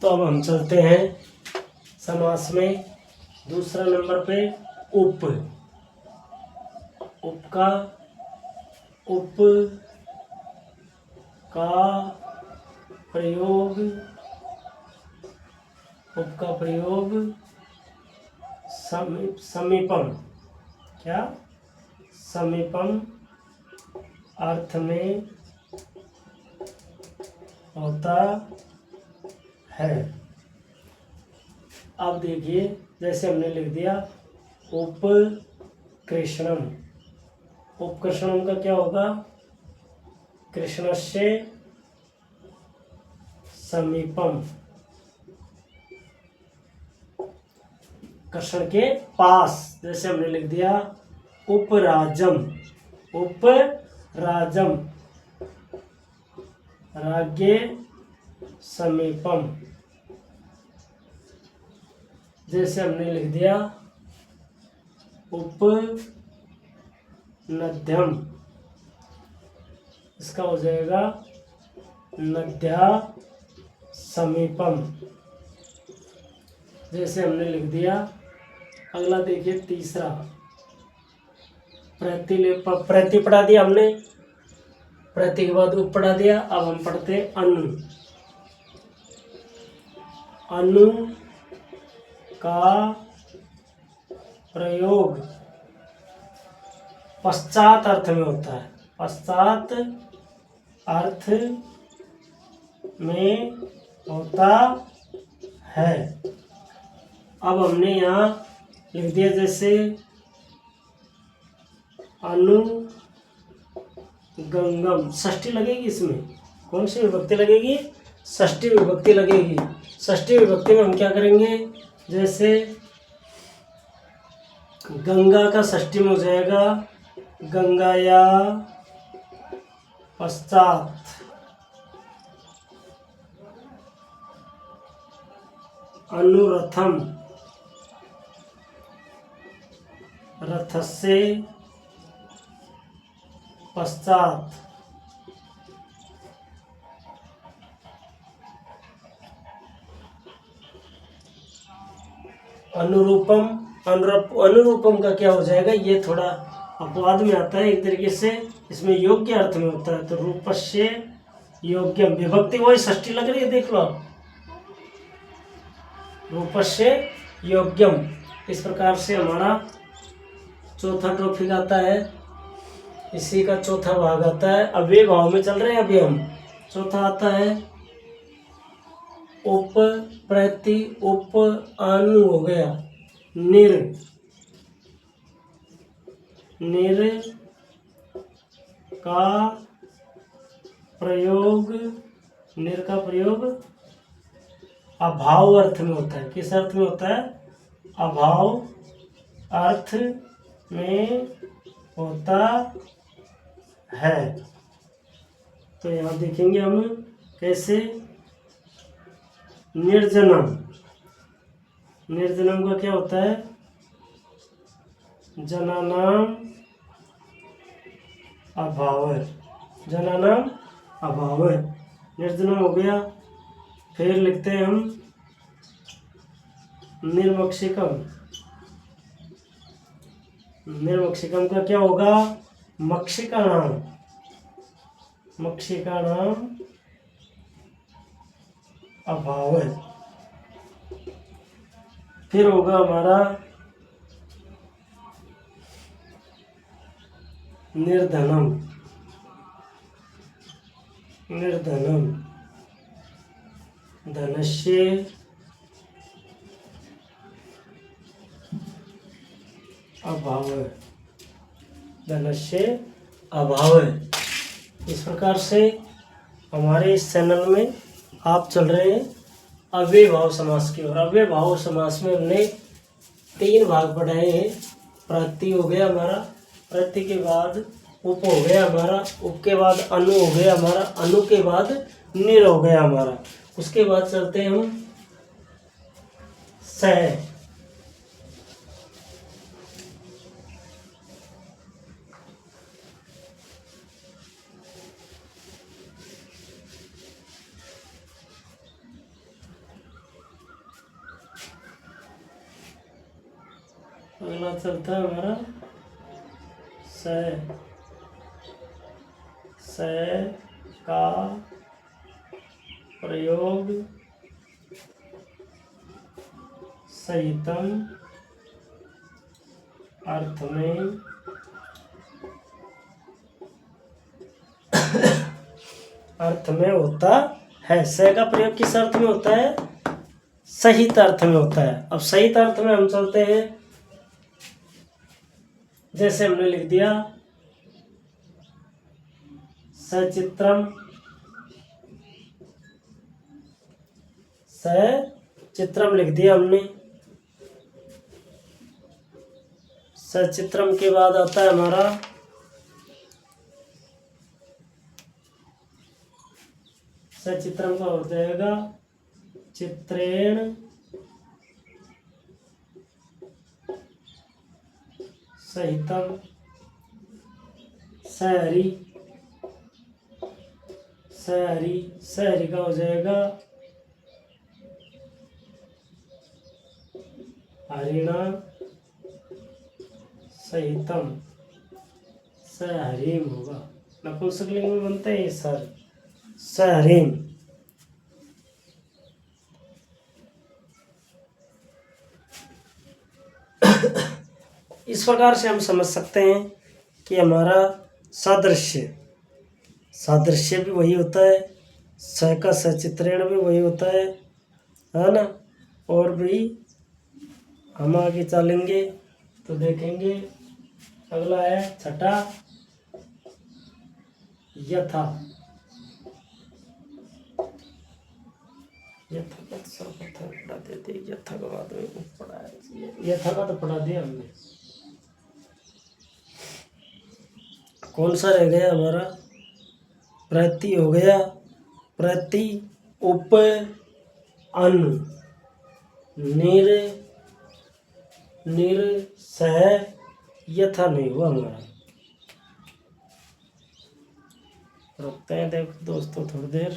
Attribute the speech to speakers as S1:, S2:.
S1: तो अब हम चलते हैं समास में दूसरा नंबर पे उप। उप का प्रयोग, उप का प्रयोग समीपम, क्या समीपम अर्थ में होता है। अब देखिए, जैसे हमने लिख दिया उपकृष्णम, उपकृष्णम का क्या होगा, कृष्णस्य समीपम, कृष्ण के पास। जैसे हमने लिख दिया उपराजम, उपराजम राज्ञे समीपम। जैसे हमने लिख दिया उपनद्यम, इसका हो जाएगा नद्या समीपम। जैसे हमने लिख दिया, अगला देखिए तीसरा, प्रति पढ़ा दिया हमने, प्रति के बाद उप पढ़ा दिया। अब हम पढ़ते अनु। अनु का प्रयोग पश्चात अर्थ में होता है, पश्चात अर्थ में होता है। अब हमने यहाँ लिख दिया, जैसे अनुगंगम, षष्ठी लगेगी इसमें, कौन सी विभक्ति लगेगी, षष्ठी विभक्ति लगेगी। षष्ठी विभक्ति में हम क्या करेंगे, जैसे गंगा का षष्ठी में हो जाएगा गंगाया पश्चात, अनुरथम रथस्य पश्चात, अनुरूपम। अनुरूपम का क्या हो जाएगा, ये थोड़ा अपवाद में आता है एक तरीके से, इसमें योग्य अर्थ में होता है। तो रूपस्य योग्यम, विभक्ति वही षष्ठी लग रही है, देख लो आप, रूपस्य योग्यम। इस प्रकार से हमारा चौथा टॉपिक आता है, इसी का चौथा भाग आता है। अव्यय भाव में चल रहे हैं अभी हम। चौथा आता है उप प्रति उप अनु हो गया, निर का प्रयोग, निर का प्रयोग अभाव अर्थ में होता है। किस अर्थ में होता है, अभाव अर्थ में होता है। तो यहाँ देखेंगे हम कैसे, निर्जनम, निर्जनम का क्या होता है, जनानाम अभाव, जनानाम अभाव, निर्जनम हो गया। फिर लिखते हैं हम निर्मक्षिकम, निर्मक्षिकम का क्या होगा, मक्षिकाणाम, मक्षिकाणाम अभाव। फिर होगा हमारा निर्धनम, निर्धनम धनस्य अभाव, धनस्य अभाव। इस प्रकार से हमारे इस चैनल में आप चल रहे हैं अव्यय भाव समास की ओर। अव्यय भाव समास में हमने 3 भाग पढ़ाए हैं। प्रति हो गया हमारा, प्रति के बाद उप हो गया हमारा, उप के बाद अनु हो गया हमारा, अनु के बाद निर हो गया हमारा। उसके बाद चलते हैं हम स। अगला चलता है हमारा स का प्रयोग सहितम अर्थ में होता है। स का प्रयोग किस अर्थ में होता है? सहित अर्थ में होता है। अब सहित अर्थ में हम चलते हैं, जैसे हमने लिख दिया सचित्रम, सचित्रम लिख दिया हमने। सचित्रम के बाद आता है हमारा सचित्रम का हो जाएगा चित्रेण सहितम सहरी, सहरी का हो जाएगा हरिणा सहितम, सहरीम होगा। नपुंसकलिंग में बनते हैं सर, सहरीम। इस प्रकार से हम समझ सकते हैं कि हमारा सादृश्य भी वही होता है, स का सचित्रण भी वही होता है ना। और भी हम आगे चलेंगे तो देखेंगे। अगला है छठा यथा। यथा का तो सर्वप्रथम पढ़ा देते, यथा का बाद में पढ़ा है, यथा का तो पढ़ा दिया हमने। कौन सा रह गया हमारा? प्रति हो गया, प्रति उप अन निर सह यथा नहीं हुआ हमारा। रुकते हैं देखो दोस्तों थोड़ी देर।